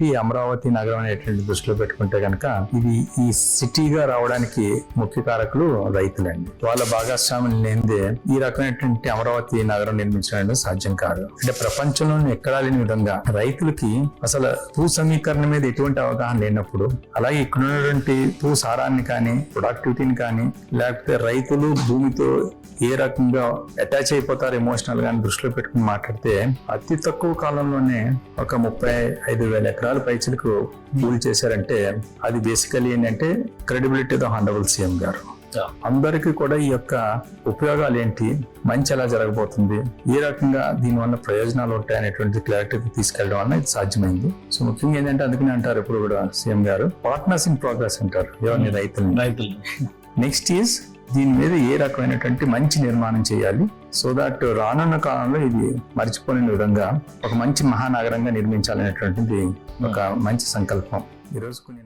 ఈ అమరావతి నగరం అనేటువంటి దృష్టిలో పెట్టుకుంటే కనుక ఇది ఈ సిటీగా రావడానికి ముఖ్య కారకులు రైతులండి. వాళ్ళ భాగస్వామ్యం లేనిదే ఈ రకమైనటువంటి అమరావతి నగరం నిర్మించడం అనేది సాధ్యం కాదు. అంటే ప్రపంచంలోనే ఎక్కడా లేని విధంగా రైతులకి అసలు భూ సమీకరణ మీద ఎటువంటి అవగాహన లేనప్పుడు, అలాగే ఇక్కడ ఉన్నటువంటి భూ సారాన్ని కానీ ప్రొడక్టివిటీని కానీ లేకపోతే రైతులు భూమితో ఏ రకంగా అటాచ్ అయిపోతారు ఎమోషనల్ గా దృష్టిలో పెట్టుకుని మాట్లాడితే అతి తక్కువ కాలంలోనే ఒక 35,000 ఎకరాల పైచలకు పూల్ చేశారంటే అది బేసికలీ ఏంటంటే క్రెడిబిలిటీ ద హానరబుల్ సీఎం గారు. అందరికీ కూడా ఈ యొక్క ఉపయోగాలు ఏంటి, మంచి ఎలా జరగబోతుంది, ఏ రకంగా దీనివల్ల ప్రయోజనాలు ఉంటాయి అనేటువంటి క్లారిటీకి తీసుకెళ్ళడం వల్ల ఇది సాధ్యమైంది. సో ముఖ్యంగా ఏంటంటే అందుకని అంటారు ఇప్పుడు కూడా సీఎం గారు పార్ట్నర్స్ ఇన్ ప్రోగ్రెస్ అంటారు ఎవరిని, రైతులు. నెక్స్ట్ ఈజ్ దీని మీద ఏ రకమైనటువంటి మంచి నిర్మాణం చేయాలి సో దట్ రానున్న కాలంలో ఇది మర్చిపోయిన విధంగా ఒక మంచి మహానగరంగా నిర్మించాలనేటువంటిది ఒక మంచి సంకల్పం. ఈరోజు కొన్ని